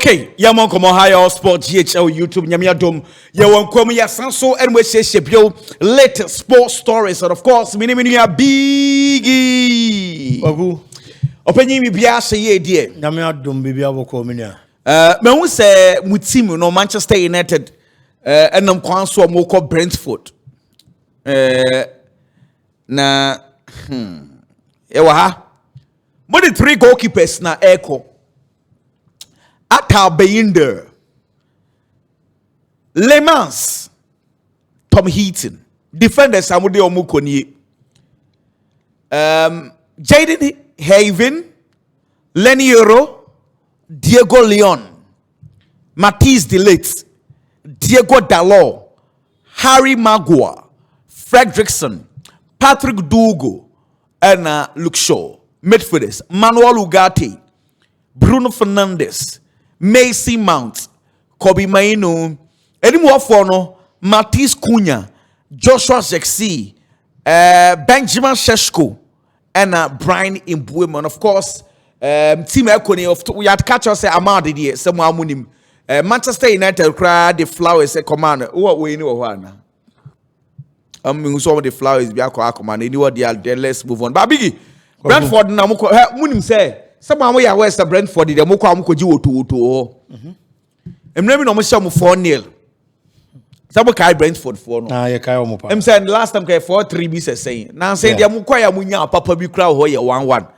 Okay, Yamon Komo High Sport GHL YouTube Nyamia Dom. Yawon Komi Yasanso and we say Shepio latest sports stories. And of course, mini biggie. Ogu. Open me biasa ye dear. Nyamia Dom Bibia Wokomina. Me who say Mutimu no Manchester United and nam Kwanso Moko Brentford. Na ewa more than 3 goalkeepers na echo. Atal Baynder, Lamine, Tom Heaton, defenders Amude Omukoni, Jaden Haven, Lenny Euro, Diego Leon, Matisse Delete, Diego Dalot, Harry Maguire, Fredrickson, Patrick Dugo, and Luke Shaw, midfielders Manuel Ugarte, Bruno Fernandes, Macy Mount, Kobe Maino, anymore for no, Matisse Cunha, Joshua Zexi, Benjamin Sheshko, and Brian Imbueman. Of course, Team Ekoni of we had catch us Amadi here, someone munim. Manchester United cry the flowers a command. What we know one. Some of the flowers be a command. Anyway, they let's move on. But Biggie, Brentford Namuko munim say. Someone we are West Brentford, the Moko Amukoji to. Remember, no much 4-0. Some Kai Brentford 4-0. Ah, you can't move. I'm saying last time 4-3 be saying. Now saying the Mukoya Munya, Papa be crowd hoya 1-1.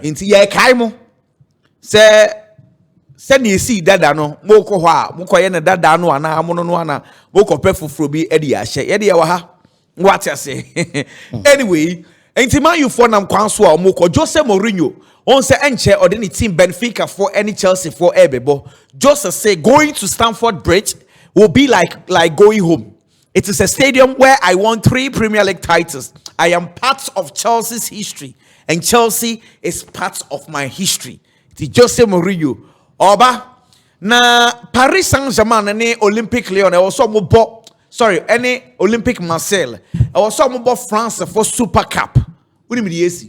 Into ye Kaimo. Say, send you see that no, Moko ha, Mukoya that dano, and Amonoana, Moko Pefu Frubi, Eddie Ashe, Eddie Waha. What I say. Anyway, ain't man you for Nam Kwanswa Moko, Jose Mourinho. On say enche or any team Benfica for any Chelsea for Ebebo. Just say going to Stamford Bridge will be like going home. It is a stadium where I won 3 Premier League titles. I am part of Chelsea's history, and Chelsea is part of my history. It is Jose Mourinho. Oba na Paris Saint-Germain any Olympic Lyon. Also mo any Olympic Marseille. Also mo France for Super Cup. What do you mean yes?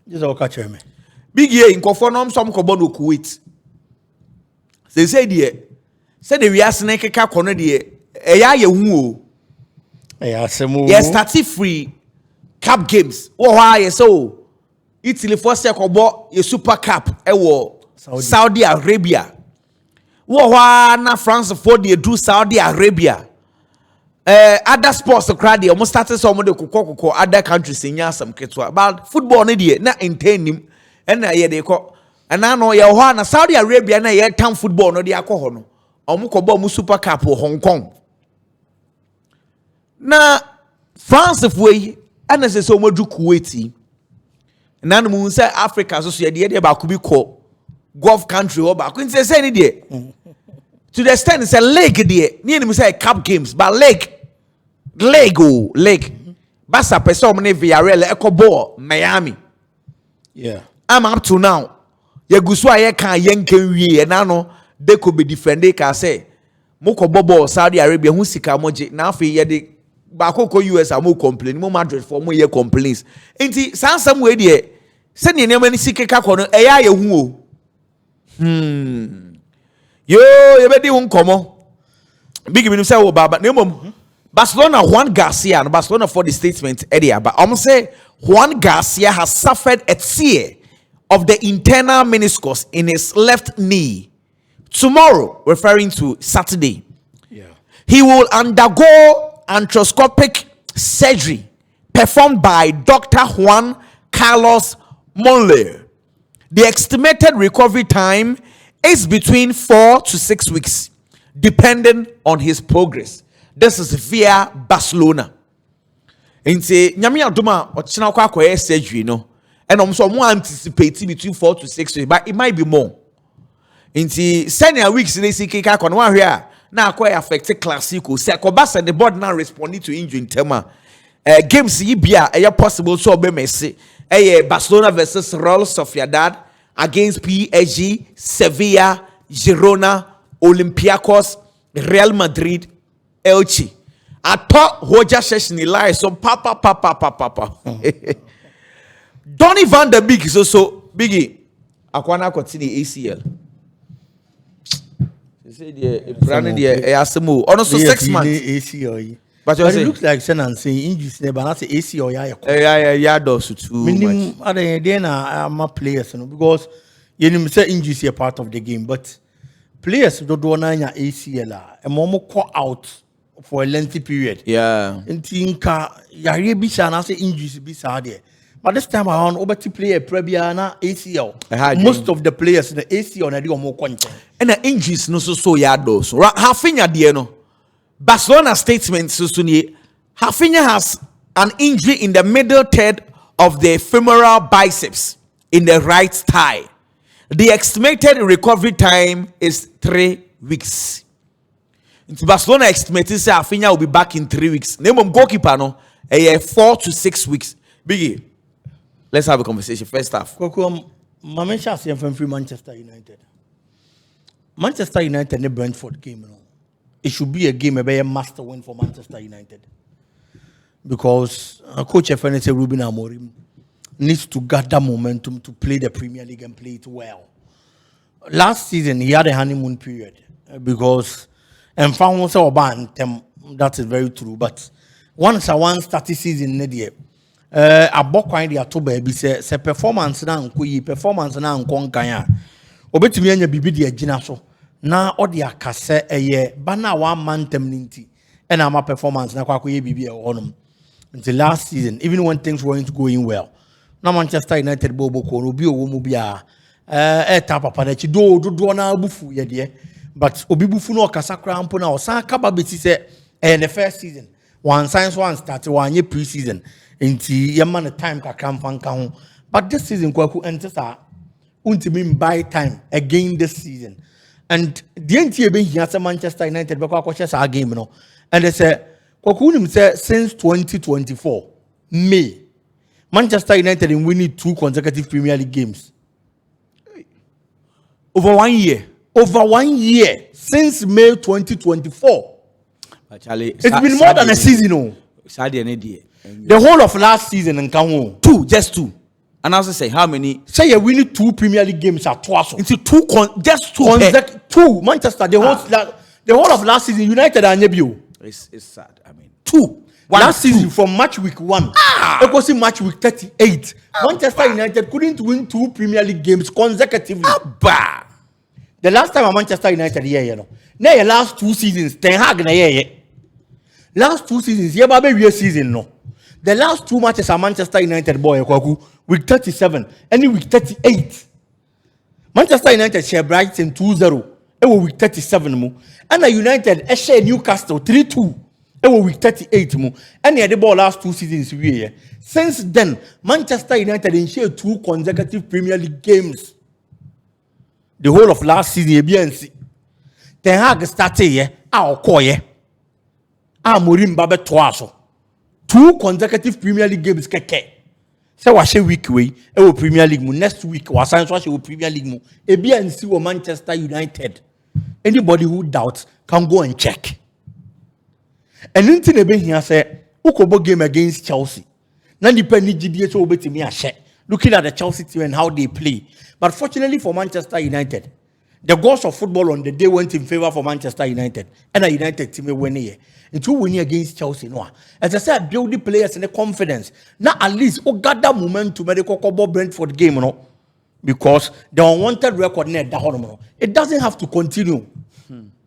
Just all catch me. Big year in Kofonom some Kobono Kuwait. They say the we are snake a corner the ye woo. Yes, started free cup games. Oh, why so Italy first year kobo a Super Cup Saudi Arabia. Why na France for the do Saudi Arabia. Other sports crowd almost started some of the other countries in some ketwa. But football na intend him. And they call and I know your Saudi Arabia na ye town football no de akọ no omukobo mu Super Cup Hong Kong na France way and say so modu Kuwait na no mu say Africa so ye de ba ku bi ko Gulf country or ba ku say ni de to the extent it's a leg there ni ni say cup games but leg Barca person ne Villarreal e ko ball Miami. Yeah. I'm up to now. Yaguswa ye kan yenken wie na no they could be defended ka say moko bobo Saudi Arabia hu sika moje na afi ye de ba koko US amu complain mo Madrid for mo ye complaints enti sansam we de se ne nema ni sika ka kono e ya ye hu o yo ye be di hu nkomo big me say wo baba na mom Barcelona Juan Garcia and Barcelona for the statement area but say Juan Garcia has suffered a tear of the internal meniscus in his left knee. Tomorrow, referring to Saturday, he will undergo arthroscopic surgery performed by Dr. Juan Carlos Monler. The estimated recovery time is between 4 to 6 weeks, depending on his progress. This is via Barcelona. And say, Nyami Aduma, or Chinakwa surgery, no. And I'm so more anticipating between 4 to 6 weeks, but it might be more. In the senior weeks, they see Kika on 1 year. Now, quite affected classical. Sekobas and the board now responding to injury in Tema. Games, a possible so be messy. Barcelona versus Real Sociedad against PSG, Sevilla, Girona, Olympiacos, Real Madrid, Elche. I thought Roger session lies so papa. Donny van der Beek is also biggie. Akwana continue ACL. say the brand the asemo. Also 6 months. AC But it looks like Senan saying injuries never not say AC or yeah, does too minimum much. other then my players, because you say injuries are part of the game, but players don't do na ACL and more call out for a lengthy period. Yeah. And tinka yare bi sa na say injuries bi sa there. But this time around, over to play a Prebia na ACL. Most of the players in the ACL na di omo kwanje. And the injuries no so yeah does. Rafinha there no. Barcelona statement Susuni, Rafinha has an injury in the middle third of the femoral biceps in the right thigh. The estimated recovery time is 3 weeks. Barcelona estimated say Rafinha will be back in 3 weeks. Name of goalkeeper no, 4 to 6 weeks. Biggie, let's have a conversation. First half. Mama Chelsea from Manchester United. Manchester United and the Brentford game. No. It should be a game, a master win for Manchester United. Because coach FNS Ruben Amorim needs to gather momentum to play the Premier League and play it well. Last season, he had a honeymoon period because and found that is very true. But once I one started season, a book kind of baby say performance now, performance now, Kanya. Obetumi anya bibi de agina so. Na odi akase eye bana one man temninti and our performance na kwakoye bibi e honum until last season even when things weren't going well na Manchester United bobo ko obi owo mu bia tap papa na chi do na bufu ye de but obi bufu no okasa kra mpo na osan kaba beti se the first season one science one start one year pre-season nti ye man time kakra mfanka ho but this season kwaku entesa untimi buy time again this season. And the NTA here at Manchester United, because our game, and they say, since 2024, May, Manchester United in winning 2 consecutive Premier League games. Over 1 year. Over 1 year since May 2024. Charlie, it's been more than a season. The whole of last season in Kango. 2, just 2. And I was say how many? Say you winning 2 Premier League games at twice. Into 2 just 2. 2 Manchester. The whole of last season, United and Nebio. It's sad. I mean 2. Last season from match week 1. It was in match week 38. Manchester United couldn't win 2 Premier League games consecutively. The last time Manchester United now your last 2 seasons, Ten Hag na last 2 seasons, baby season no. The last 2 matches are Manchester United boy week 37 and week 38. Manchester United share Brighton 2-0. It was week 37 mo. And United share Newcastle 3-2. It was week 38 mo. And the ball last 2 seasons we. Since then, Manchester United share 2 consecutive Premier League games. The whole of last season BNC. Ten Hag started Amorim Mbappe twaso. 2 consecutive Premier League games keke. Say what week way e Premier League mu next week was sign so Premier League mu e be and see Manchester United. Anybody who doubts can go and check. And anything e be here say ukobo game against Chelsea. Na depend ni GDA so obetimi ahye. Looking at the Chelsea team and how they play. But fortunately for Manchester United, the goals of football on the day went in favor for Manchester United. And a United team win here. It will win against Chelsea. No. As I said, build the players and the confidence. Now at least gather momentum to the Brentford game, no? Because the unwanted record net it doesn't have to continue.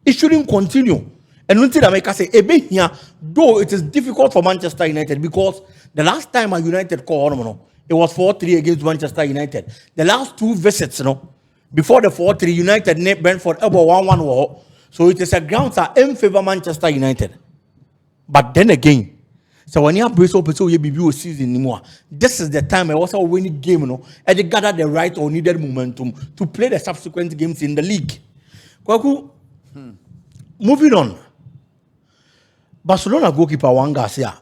It shouldn't continue. And until I make us say, here, though it is difficult for Manchester United because the last time a United called it was 4-3 against Manchester United. The last 2 visits, before the 4-3, United net Brentford about 1-1 war. So it is a grounds are in favor Manchester United. But then again, so when you have brace up so you be season anymore, this is the time I was a winning game, and they gather the right or needed momentum to play the subsequent games in the league. Kwaku, moving on. Barcelona goalkeeper Juan Garcia,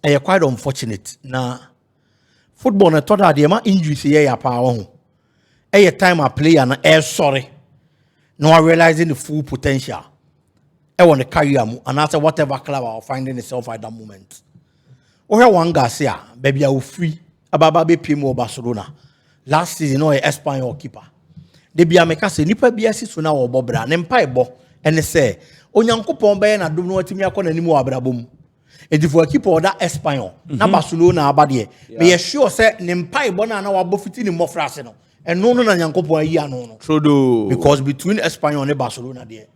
are quite unfortunate. Now, football na thought that the injuries here power. A time I play and sorry, no realizing the full potential. I want to carry him and after whatever club I'll finding itself at that moment. Or Juan Garcia, baby, I will free about baby Pimo Barcelona. Last season, no Espanyol keeper. de bia meka se nipa bia si so na wo bobra ne mpa ebo ene se onyankopon be na dom no atimi akọ nanim wo abrabom edifo keeper da Espanyol na Barcelona abade me ye sure se ne mpa ebo na wabo fiti ni mofra ase no eno no na nyankopon ayi ano no Trodo because between Espanyol and Barcelona there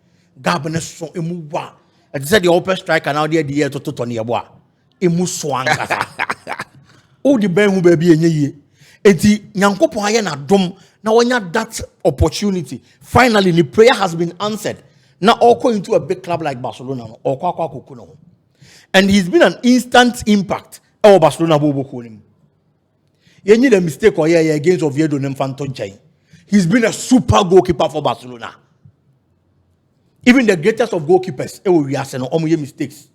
gab ne so emu wa e say the upper striker now there the to ne ebo a emu so ankasa o di ben hu ba bi enye yie enti nyankopon aye na dom na wanya that opportunity finally the prayer has been answered now all going into a big club like Barcelona or kwa kokuno and he's been an instant impact our Barcelona bobo konim yenyi the mistake or yeah against Oviedo Nemfanton Chai. He's been a super goalkeeper for Barcelona. Even the greatest of goalkeepers we are saying omuye mistakes.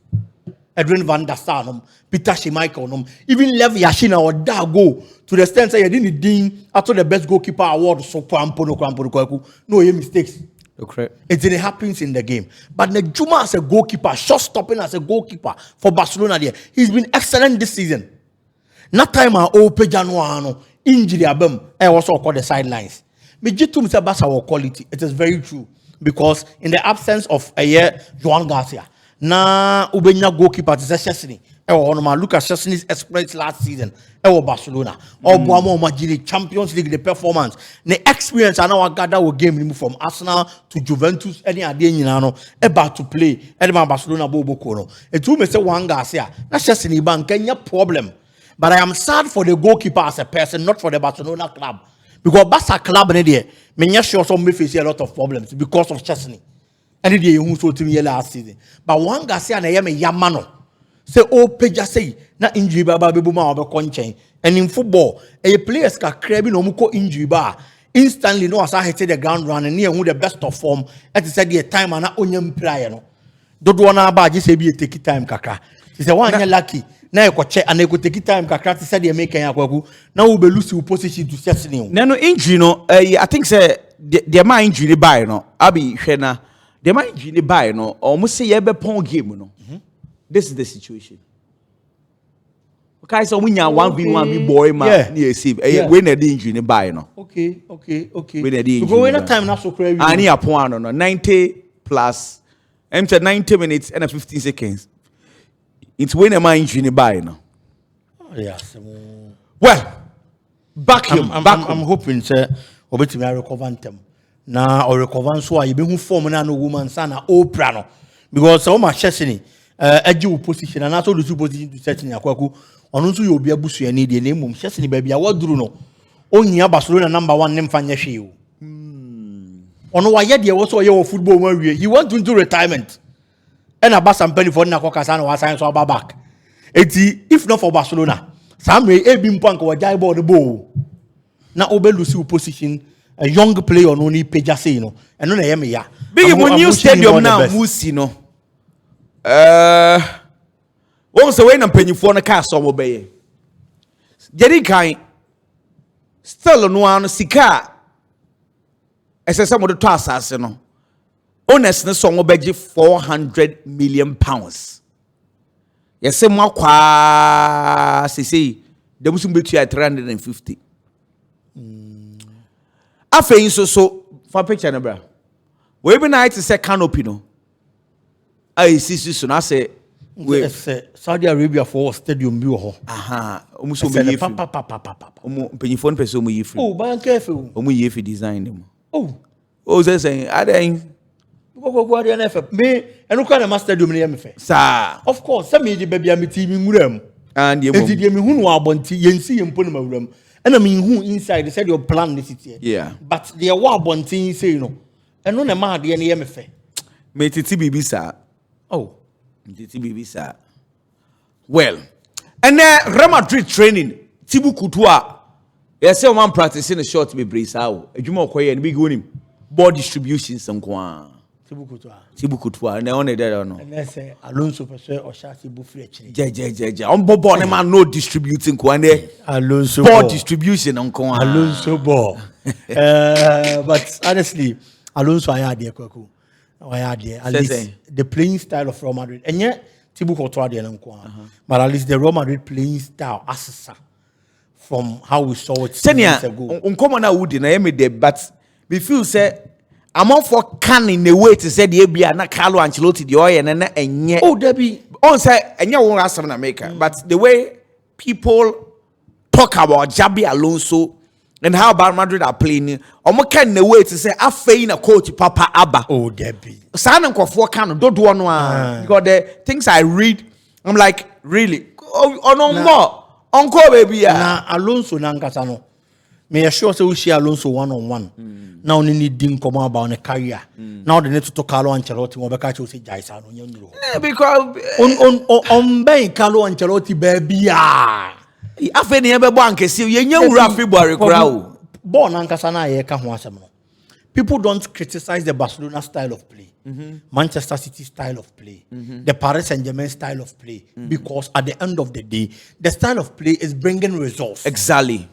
Edwin van der Sar, Peter Schmeichel, even Lev Yashin or da go to the extent say he didn't ding after the best goalkeeper award so no mistakes. Okay. It happens in the game. But Nejuma as a goalkeeper, shot stopping as a goalkeeper for Barcelona there, he's been excellent this season. Not time I open January injury abem I also call the sidelines. Me jitum say Barca our quality. It is very true because in the absence of a year Joan Garcia, na ubenya goalkeeper to Chesney. Look at Chesney's exploits last season. Barcelona. Managerial Champions League the performance. The experience I know gather will game from Arsenal to Juventus any idea about to play. Barcelona bobo kono. It will me say Juan Garcia. Na Chesney ban Kenya problem. But I am sad for the goalkeeper as a person, not for the Barcelona club. Because Barca club there, me sure some may face a lot of problems because of Chesney. Any day who so to me last season. But Juan Garcia na yame yamano. Say peja say na injury ba bebu ma obe konchen. And in football, players ka crab no muko injury ba. Instantly no asa hit the ground run and near who the best of form. At said the time and onyem prayer no. Dodo na ba just be take time kakra. She say one lucky. Na you check and you go take time kakra to say they make Kenya kwaku. Now we be lose position to set new. No injury no. I think say the man injury by no. Abi hwena. The man injury by no. Almost say you be pon game no. This is the situation. Okay, so when you 1v1 boy man, you see, when the injury by no. Okay. When the injury. Because when the time not so crazy. I need a point no 90 plus. I'm 90 minutes and 15 seconds. It's when a man injury by no. Yes. Well, back him. I'm hoping sir, obeti me recover them. Na or recover so I be who form na no woman sana Oprah no. Because so much Chesney eji position and also the two position to set in akwaku ono nso ye obi abusu ani de na mum Chesney ba bia waduru no onya Barcelona number 1 ne mfa nya hwe o ono wa ye de wo so ye wo football ma wie he want to do retirement and Barca mpani for na kwakasa na wa sign so back eti if not for Barcelona some ebi mpo anka wa jai ball the ball na obelusi position a young player no ni peja say no eno na ye me ya big when new stadium now musi no won say we na mpanyifo no ka so mo beye jeri kan still no an sika esese mo de to asase no honest ne so mo beje 400 million pounds yese mo akwa sisi de musum betu ya 350 afei so for picture na bra we be night say canopy no I see so na say we Saudi Arabia for stadium bi ho aha omu so me yefi omu penyifo no pese omu yefi oh ban careful omu yefi design dem oh say adan go ade na fe me enu kwa na master stadium ne me fe sa of course say me de bia me team nguram and ye enti de me hu no abonti yensi yempo no mawuram ena me hu inside said your plan this it yeah but the wa abonti say no enu na ma de ne me fe me titi bibi sa oh titi bibi sa well and Real Madrid training Tibu Kutua yes say man practicing a short be brace how adwuma okoye no big wonim ball distribution sanko Tibu Kutua na on there no and say Alonso person or shati bu free chiri je on bobo ne man no distributing ko and Alonso ball distribution onko Alonso ball but honestly Alonso aya de kwaku at least the playing style of Real Madrid and yet Tibu Kutua de nko but at least the Real Madrid playing style asesa from how we saw it years ago unkomo na wudi na yemi de but we feel say I'm all for canning the way to say the ABA na Carlo Ancelotti the oil and enye. Oh, Debbie. On say enye won't ask them America, but the way people talk about Jabi Alonso and how about Madrid are playing, omo can the way to say I fail a coach Papa Abba. Oh, Debbie. San and Kofor can don't do one because the things I read, I'm like, really? Oh no more. Uncle baby. Na Alonso nankasano. Me assure say we share Alonso one-on-one. Now only need dim come about on a career. Now they need to talk Carlo Ancelotti. We better say Jaisa no you Because on Ben Carlo Ancelotti baby ah. After the ever bank see you know February crowd. Born nankasana ye ka ho asem no. People don't criticize the Barcelona style of play, Manchester City style of play, the Paris Saint-Germain style of play, because at the end of the day, the style of play is bringing results. Exactly.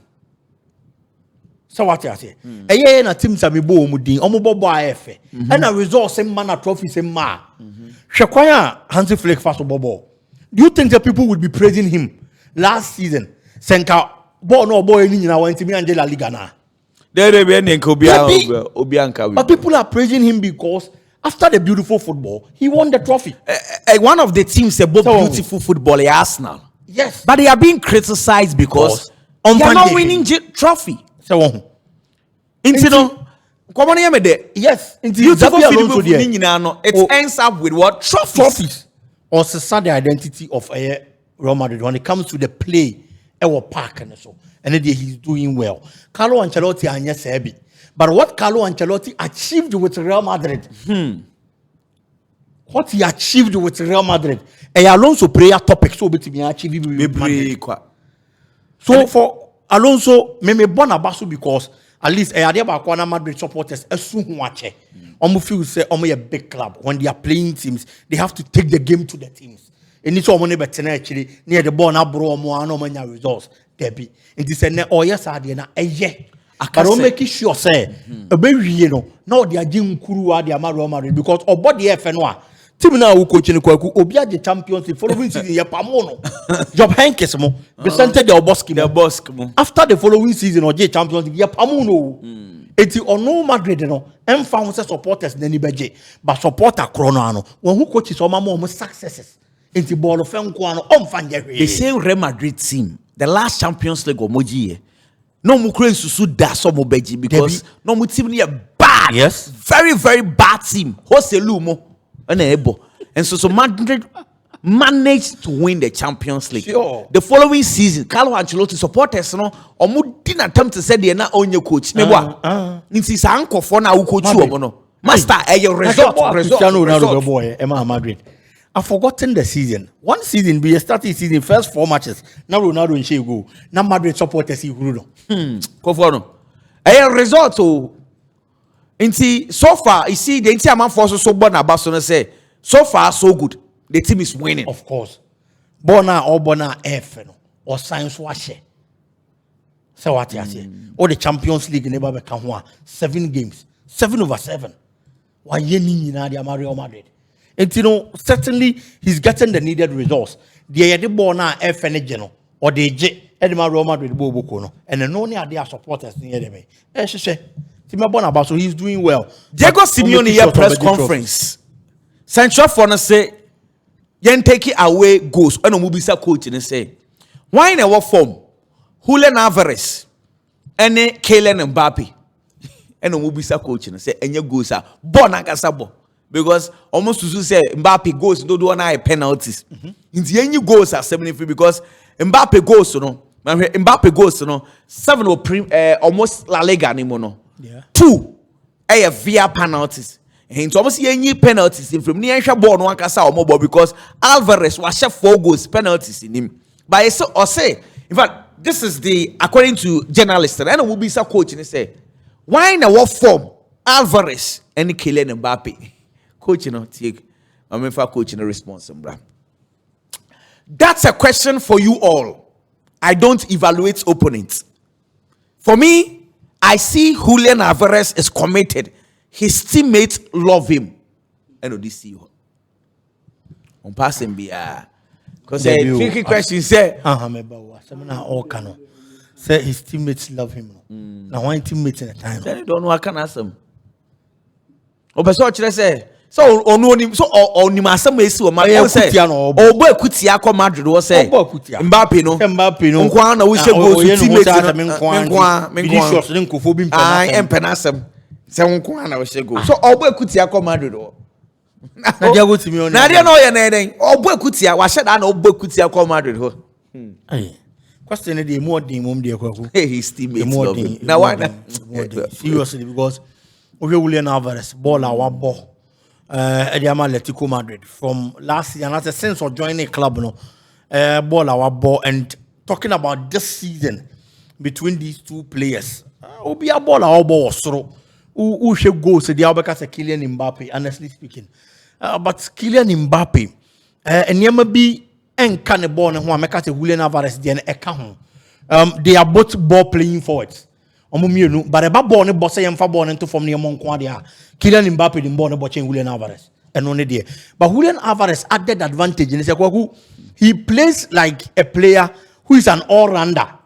So what you say? Eh na team sa mi bo omudin, omobobo ayefe. And a results same man trophy same ma. Hwekwanya Hansi Flick fast bobo. Do you think that people would be praising him last season? Senka bo no boy ni nyina wan timi Angela Liga na. But people are praising him because after the beautiful football, he won the trophy. One of the teams about beautiful football is Arsenal. Yes. But they are being criticized because they are not winning trophy. So, yes. Beautiful football it ends up with what? Trophies. Or the identity of Real Madrid when it comes to the play. Park and so. And then he's doing well. Carlo Ancelotti and yes, but what Carlo Ancelotti achieved with Real Madrid, what he achieved with Real Madrid, Alonso prayer topic so between achieve with Madrid. So for Alonso, me born abasu because at least Madrid supporters watch. Feel say a big club when they are playing teams, they have to take the game to the teams. And it's all money better actually near the ball now bro no many results Debbie and this and oh yes I na I can make sure say a baby you know now they are jim kuru they are married because or body FNwa team now who coaching obia the champions the following season ya pamono job Henkes mo the center the bosk after the following season or champions ya pamono eti ono Madrid no em found supporters na ni beje but supporter chrono no when who coaches o mama successes. The same Real Madrid team, the last Champions League of Moji, no Mukren Susu da some beji because no mu team near bad, yes, very very bad team. Hoselumo and Ebo, and so Madrid managed to win the Champions League. Sure. The following season, Carlo Ancelotti supporters no, or didn't attempt to say they are not on your coach. It's his uncle for now coach you master. A result. Madrid. I've forgotten the season. One season, we started season first 4 matches. Now Ronaldo and Shea go. Now Madrid supporters see Bruno. Kofono. A result to so far, you see the entire man force so born Barcelona say so far so good. The team is winning. Of course. Bona F or science washe. So what you say? Or the Champions League never become 7 games. 7/7. Why ye ni na dia Real Madrid? And certainly he's getting the needed results. The Bona F and or the J Edema Real Madrid Bobokono. And then only are their supporters near them. So he's doing well. Diego Simeone here press conference. Central Fauna say yen take it away goes and Mubisa coach and say why in our form Julian Alvarez and Kylian Mbappe and Mubisa coach and say and your goes are Bona Gasabo. Because almost to say Mbappe goes don't do any penalties. In the end, goals are 73 because Mbappe goes Mbappe goes 7 almost La Liga anymore. Yeah. 2 via penalties. And almost any penalties in from near ball no kasa or mobile because Alvarez was 4 goals penalties in him. But I say in fact this is the according to journalists and will be some coach and say why in what form Alvarez and Kylian Mbappe. Coach, take I'm for coaching a response. That's a question for you all. I don't evaluate opponents. For me, I see Julian Alvarez is committed. His teammates love him. And this see you. On passing be because a tricky question say Say his teammates love him. Now one teammates in a time. Then you don't know I can ask them. Obeso chire say so onu onim so onim asem esi o ma say obo ekutia akọ Madrid wo say Mbappe no nkwa na wo she go to teammates nkwa Vinicius ne nkofo bi mpenasem say nkwa na wo she go so obo ekutia akọ Madrid wo na dia go timi on na dia no ye na eden obo ekutia wa she da na obo ekutia akọ Madrid ho question dey more than mom dey kwaku his teammates love him now why seriously because Julian Alvarez ball our ball Atletico Madrid from last year and as a sense of joining a club no ball our ball and talking about this season between these two players be a ball our ball so who should go so the Alvarez Kylian Mbappe honestly speaking but Kylian Mbappe and you be and can the ball and who make us Julian Alvarez then they are both ball playing forwards but a ball ne boss yam fa ball into from near Monqua dia Kylian Mbappe the ball watching Julian Alvarez and only there but Julian Alvarez added advantage in he plays like a player who is an all-rounder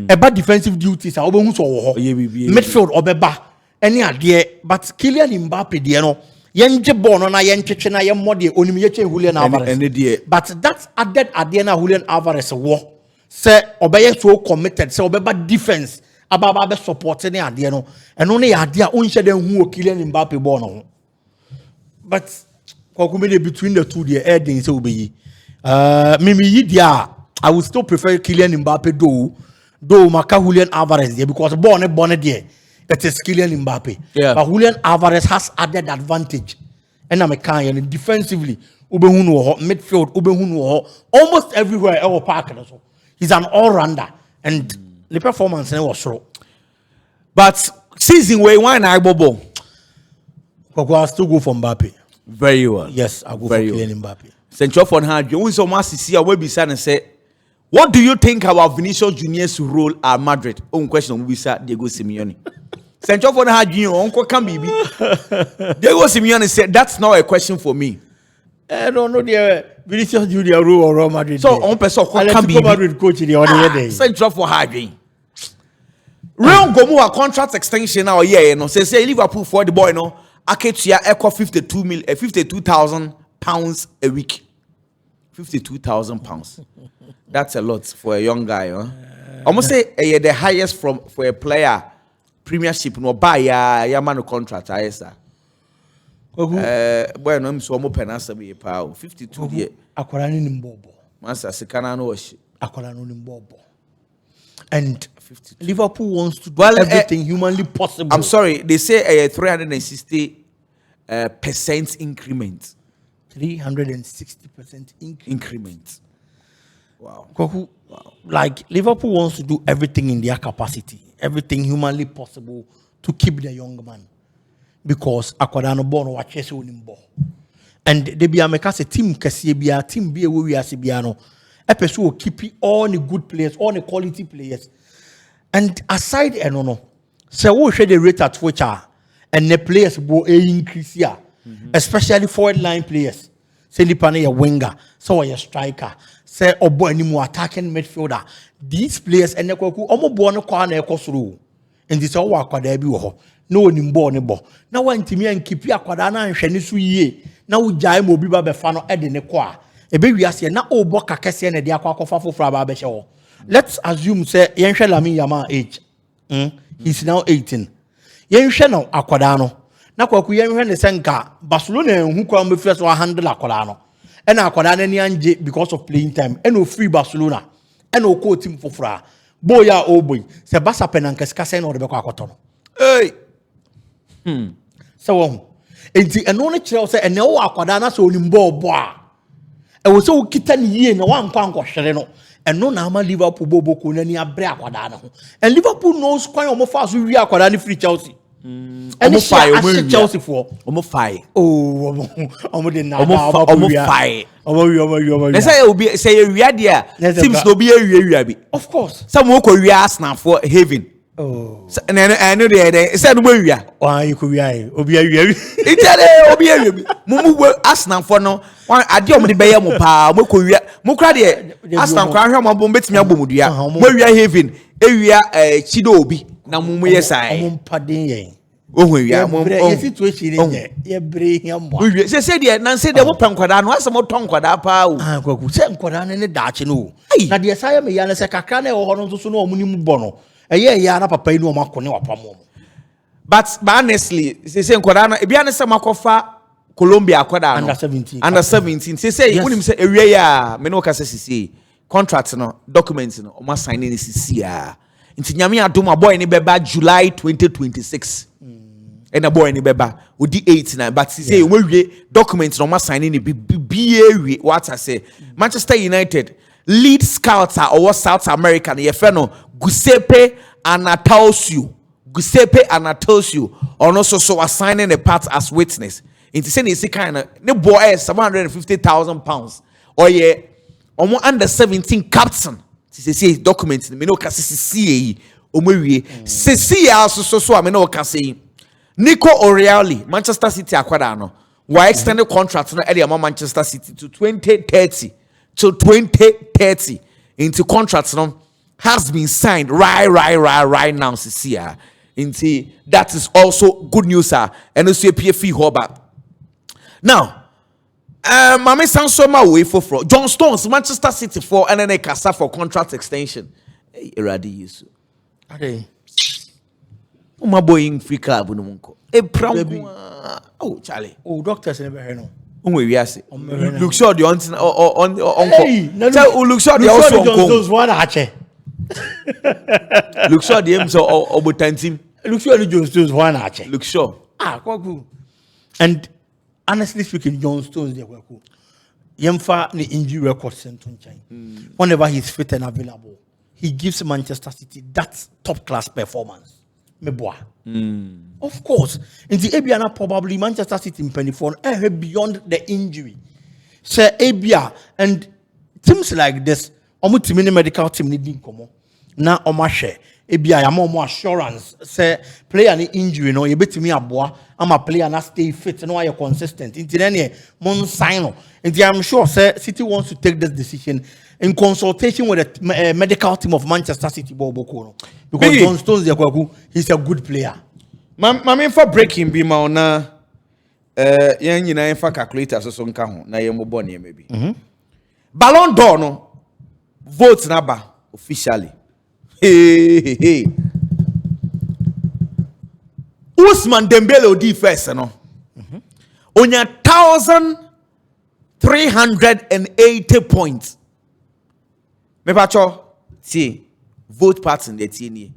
about defensive duties midfield obeba any idea but Kylian Mbappe there no yenje ball no na yencheche na yemmode onim yeche Julian Alvarez but that added adena Julian Alvarez wo say obeye so committed say obeba defense ababa be supporting the idea no and only idea unche den hu Kylian Mbappe ball no but kokumede between the two there heading say obeyi mimi yidia I would still prefer Kylian Mbappe though maka Julian Alvarez there because ball there it is Kylian Mbappe but Julian Alvarez has added advantage and I'm kind defensively ubehu no midfield ubehu no almost everywhere our park so he's an all-rounder and the performance was slow. But season way why na Bobo? I'll still go for Mbappe. Very well. Yes, I'll go very for Kylian Mbappe. Central for hard. You so much see a web beside and say, what do you think about Vinicius Junior's role at Madrid? Own question we say Diego Simeone. Central for hard Junior Uncle can be. Diego Simeone said that's not a question for me. I don't know the Vinicius Junior role or Real Madrid. So on person can be Madrid coach the other day. Central for hard. Real Gomu contract extension now yeah no say Liverpool for the boy no Aketia echo 52,000 pounds a week. 52,000 pounds. That's a lot for a young guy, huh? Almost say the highest for a player premiership no buy ya man contract sir. Boy no so mo penasa be pa 52 die. Akwara ni mbobo. Master sekana no washi. Akwara no mbobo. And Liverpool wants to do everything humanly possible. I'm sorry, they say a 360% increment. 360% increment. Wow. Like Liverpool wants to do everything in their capacity, everything humanly possible to keep the young man. Because Akwadano born watches unimbo. And they be a team Casibia, team be a we are Sibiano. Episode will keep all the good players, all the quality players. And aside no. So we share the rate at which and the players will increase here. Especially forward line players. Say Lipane a winger, so a striker, say obo any more attacking midfielder. These players and the Koku almost born a corner through. And this all work there be no one born a bo. Now one to me and keep your quadana and Shanisu ye. Now Jai Mobiba Befano Edin qua. A baby as ye now obo Kakasian and the Aquacofa for Frababeshaw. Let's assume say Yansha Lamine Yama age. He's now 18. Yansha no Aquadano. Na kwa kuyenwe ne senka Barcelona who come first one handle Aquadano. And Aquadano ni anje because of playing time. And no free Barcelona. And no co team for fra. Boya oh boy. Se basa penanka skase no rebeko akotono. Hey. So enti eno ne kire say ene wo Aquadano so onimbo boa. E wo so kita ni yie na wan kwa hwere no. Eno na ama Liverpool bobo ko nani abre Aquadano ho. And Liverpool knows kwan omo fa so wi Aquadano free Chelsea. Omo fire Chelsea for omo fire. Oh, omo de na omo fire. Omo. They say obi say ewia dia. Teams no be ewia bi. Of course. Some wo ko wia Arsenal for Haven. Oh. And I know they say no wia. Why you ko wia? Obi awia. Itade obi awia bi. Mumu Arsenal for no. One ade omo de be ye mo pa. Mo ko wia. Mo kra de Arsenal kra hwe mo bom betimi abom dua. Mo wia Haven. ewia chido obi na mumu yesai omumpaden yen ohun ewia ye situation ye bre hia mo se de na se de mo penkwada no asem to nkwada pa o kwaku se nkwada ne daache no na de saye me ya na se kakra na ho no so no omuni mu bo no eye ya na papa yi no makone wapamo but honestly se nkwada na ebia ne se makofa Colombia akwada no under 17 say wonim say ewia ya me no ka say contract no documents no o ma sign ni sisi ya nti nyame adom boy ni beba July 2026 and a boy ni beba odi 8 but say we wie documents no o ma sign ni bi what I say Manchester United lead scouts are over South America na ye no Giuseppe Anatolsio or so assigning a part as witness. Into saying it's kind of the boy £750,000 or yeah, almost under 17 captain. See documents me no kasi see see also I no kasi Nico O'Reilly Manchester City akwadano why extended contract no area Manchester City to 2030 into contracts no has been signed right now see into that is also good news and also PFE Hobart. Now, Mame Sansoma way for John Stones, Manchester City for and then a Casa for contract extension. Hey, Eradi Yusu. Okay. My boy in free club no munko. Oh, Charlie. Oh, doctors never heard no. We say. Look sure the on look sure the also those one ache. Look sure the M so obotantim. Look sure the Jones one ache. Look sure. Kwaku. And honestly speaking, John Stones they were cool. Yemfa the injury record sent on China. Whenever he's fit and available, he gives Manchester City that top class performance. Of course, in the ABA probably Manchester City in Pennyphone beyond the injury. Say ABA and teams like this, almost medical team need come now Omashe. Ebi I am more assurance say player any injury no you bet me aboa I'm a player na stay fit no you consistent into any mon sign no and I'm sure say City wants to take this decision in consultation with the medical team of Manchester City because John Stones he's a good player. Mama for breaking be ma na yan nyina fa calculator so nka ho na ye mo bone maybe Ballon d'Or no vote na ba officially. Hey. Usman Dembele odi first no. Onya 1,380 points. Me pacho see vote parts in the team.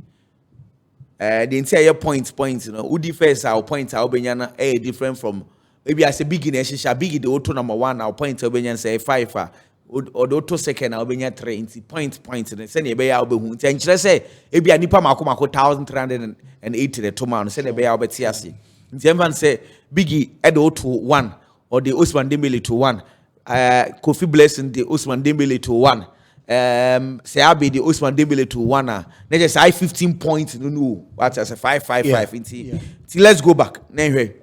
The entire points you know. Odi first our points our benyana different from maybe as a beginner shisha big the auto number 1 our points our benyana say 5 or the auto second I'll be 3 points and send a bay I'll be and say if you nipa mako 1,380 the toman send a bay I'll be tiasi. The say Biggie at the 2-1 or the Usman Dembele to 1 Kofi Blessing the Usman Dembele to 1 say I'll be the Usman Dembele to 1 now just I 15 points no what I say 5 let's go back Dembele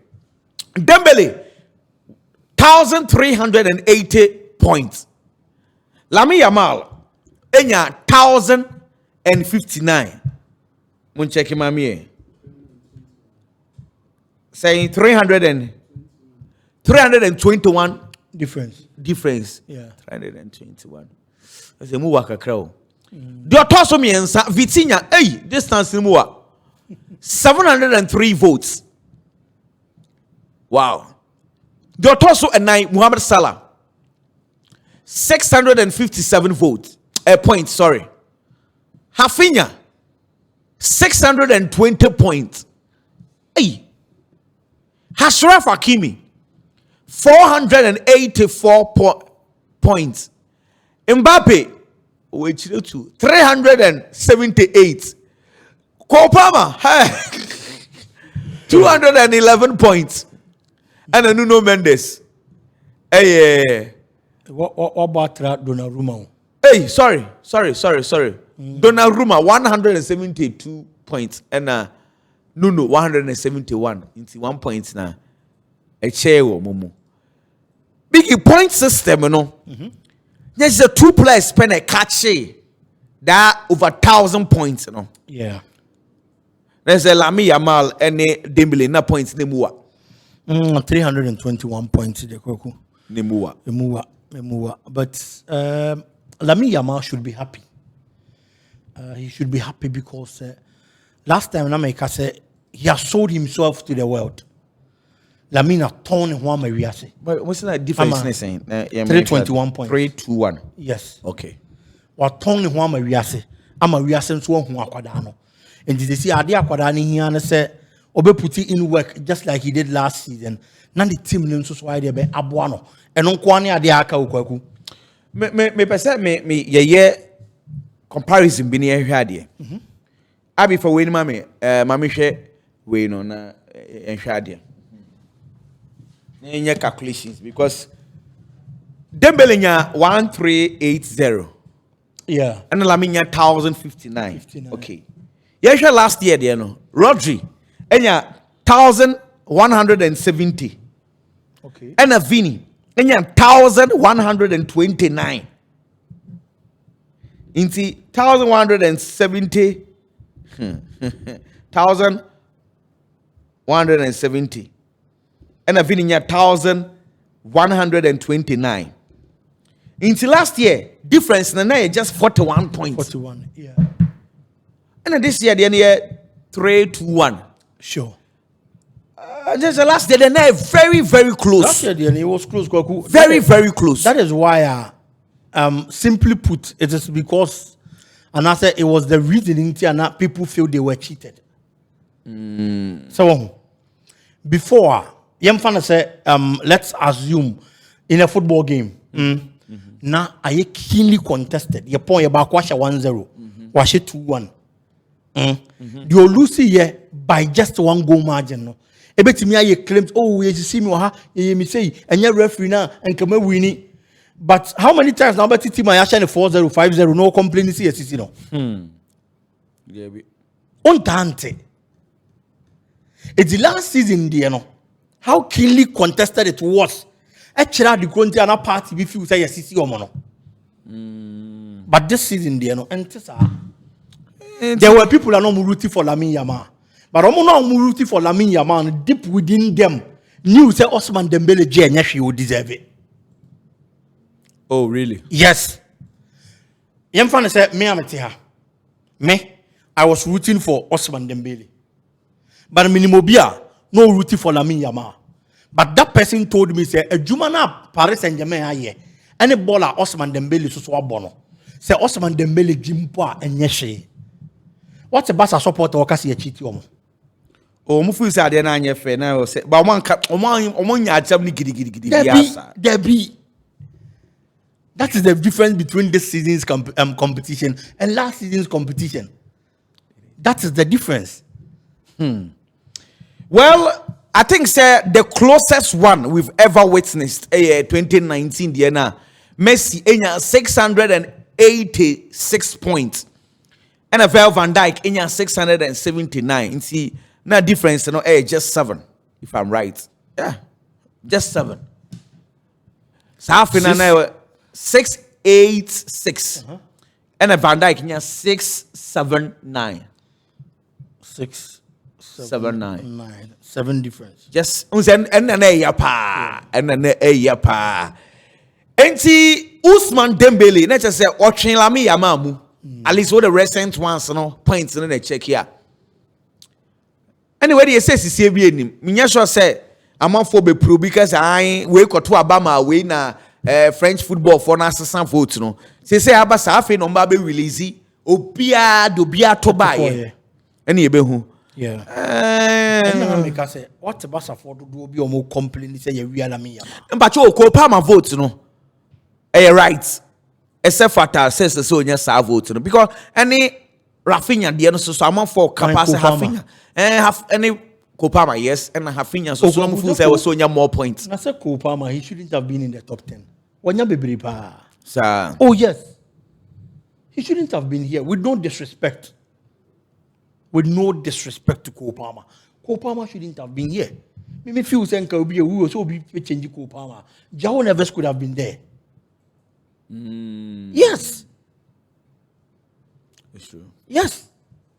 1,380 points. Lamine Yamal, enya 1,059. Mun check him amie. Saying 321 difference. Yeah. 321. That's a muwaka crow. Do toss me and Vitinha, hey, distance muwa. 703 votes. Wow. Do toss a night Muhammad Salah. 657 votes. Points, sorry. Rafinha, 620 points. Hey. Ashraf Hakimi, 484 points. Mbappe, 378. Kopama, 211 points. And Nuno Mendes. Hey, What about Donnarumma? Hey, sorry. Donnarumma 172 points and Nuno 171. Into 1 point now. A chair momo. Big point system, you know. There's a 2 players spend a catchy. that over 1,000 points, you know. Yeah. There's a Lamine Yamal and Dembele na points Nemua. 321 points in the Koku. Nemua. But Lamine Yamal should be happy. He should be happy because last time America said he has sold himself to the world. Lamine has torn Juan Mariasi. But what's the difference? 321 points. 321. Yes. Okay. What torn Juan Mariasi? Mariasi so Juan and did you see Adia Quadani here and say, Obe put it in work just like he did last season. None the team names was why they be Abuano. And on Kwani Adiaka Ukwaku. Me percent me ye comparison be near here. Abi for winning mami share we no na en shade. Any calculations because Dembele nya 1380. Yeah. And Lamine nya 1059. Okay. Yes, last year, you know, Rodri, and 1,170. Okay. And a Vini, and 1,129. Into 1,170, 1,170. And a Vini 1,129. Into last year, difference na just 41 points. 41, yeah. And this year, the year 3-1. Sure. Just the last year, they're very, very close. Last year, it was close. Very, very close. That is why, simply put, it is because, and I said it was the reasoning that people feel they were cheated. So, before, Yemfana said, let's assume in a football game, now I keenly contested. Your point about Kwasha 1-0, Kwasha 2-1. You lose here by just one goal margin. No, you claims, oh, you see me, you say, and you're referee now, and come winning. But how many times now, but team I actually 4-0, 5-0, no complaints here, you know. On Tante. It's the last season, you know, how keenly contested it was. Actually, the country and a party, if you say, yes, or mono. But this season, you know, and there were people that are not rooting for Lamine Yamal. But I'm not rooting for Lamine Yamal. Deep within them, knew say Osman Dembele J would deserve it. Oh, really? Yes. Yemfana said, I was rooting for Osman Dembele. But Minimobia, no rooting for Lamine Yamal. But that person told me, say, a Jumana Paris Saint-Germain aye. Any baller Osman Dembele so bono. Say Osman Dembele Jimpa and Yeshe. What's a Barca supporter or kasi a cheat yomo? Oh, Mufu said, I didn't have fair now. But one ya jammy giddy. Debbie. That is the difference between this season's competition and last season's competition. That is the difference. Well, I think, sir, the closest one we've ever witnessed, 2019, Diana, Messi, 686 points. NFL Van Dijk, 679. See, no difference, just 7, if I'm right. Yeah, just 7. So half in an hour, 686. And a Van Dijk, 679. 679. 7 difference. Just and Usman Dembele, let's just say watching Lamine Yamal. At least all the recent ones, points in the check here. Anyway, he says he's here. Me sure say I'm on for be pro because I wake up to Obama we na French football for na assistant vote no. Say abasa afi no mba be release obia to buy. Any ebe hu. Yeah. And make us say what the Barca for do obi o mo complain say you real Lamine Yamal. But you ko pa ma vote no. Right. Except for that says so nya vote no because any Rafinha the no so amount for capacity Rafinha have any Kopama yes and Rafinha so some fools say was so nya more points. I said Kopama he shouldn't have been in the top 10. Wanya bebre pa. Sir. Oh yes. He shouldn't have been here with no disrespect. With no disrespect to Kopama. Kopama shouldn't have been here. Me feel saying we will so be changing Kopama. Jao Neves could have been there. Yes. It's true. Yes.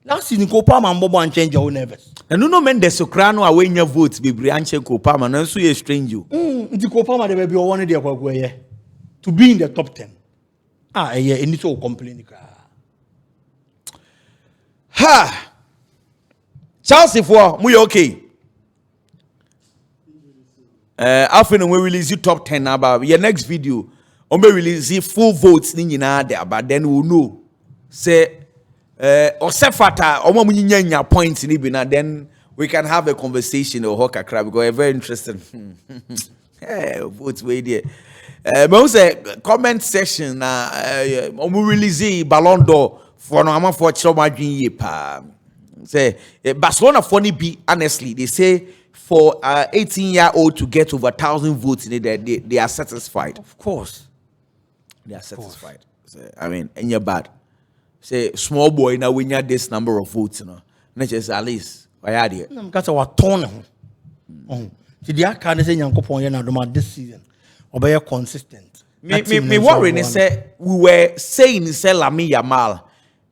Last season, Kopama and Bobo and change your nervous. And no men the Socrano are when your votes be Brianche Kopama, and so you strange you. The Kopama, they will be one of their to be in the top 10. Yeah, and it's all complaining. Ha! Chelsea for we okay. After we release you top 10 about your next video, we may release full votes there, but then we'll know. Say or sefata or more points in Ibina, then we can have a conversation or hoka crab because we're very interested. Votes way there. But say comment section we release Ballon d'Or for no amount for choma dream pa. Say Barcelona funny be honestly they say for 18-year-old to get over 1,000 votes in it, they are satisfied. Of course. They are satisfied. So, I mean, and you're bad. Say small boy now when you this number of votes, you know. Not just at least. Why are you? Because our tone. See the can't say Yanko this season. Or be consistent. Me worrying say we were saying say Lamine Yamal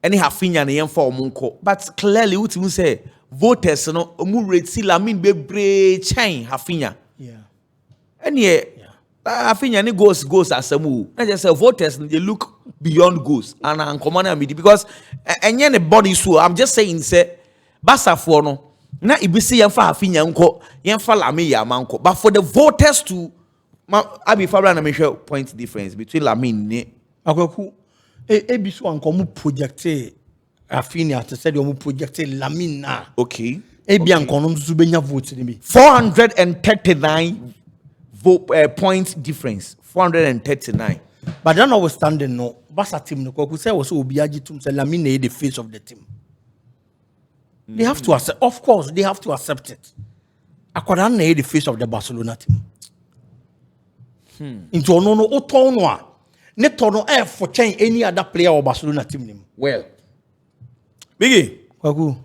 and he have finya for Munko. But clearly what you say voters no mu rate see Lamine be brave chain hafinya. Yeah. And yeah. Hafinya ni goes as a move. I just say voters they look beyond goals and common media because any body so I'm just saying say Barca for no na ibisi yemfa Hafinya nko yemfa Lamine Yamal nko but for the voters to Abi Fabra na measure point difference between Lamine ne Akwaku ebiso anko mu project Rafinha to say you project Lamine na. Okay. Ebi anko no so benya vote ni bi. 439 point difference. 439. But then notwithstanding no, Barca team no Kwaku say was obi agitum say Lamine is the face of the team. They have to accept. Of course, they have to accept it. Akwadan na the face of the Barcelona team. Into no otonwa. Ne tono for change any other player or Barcelona team name. Well, Biggie, Kwaku.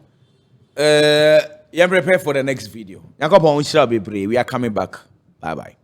You prepare for the next video. We are coming back. Bye bye.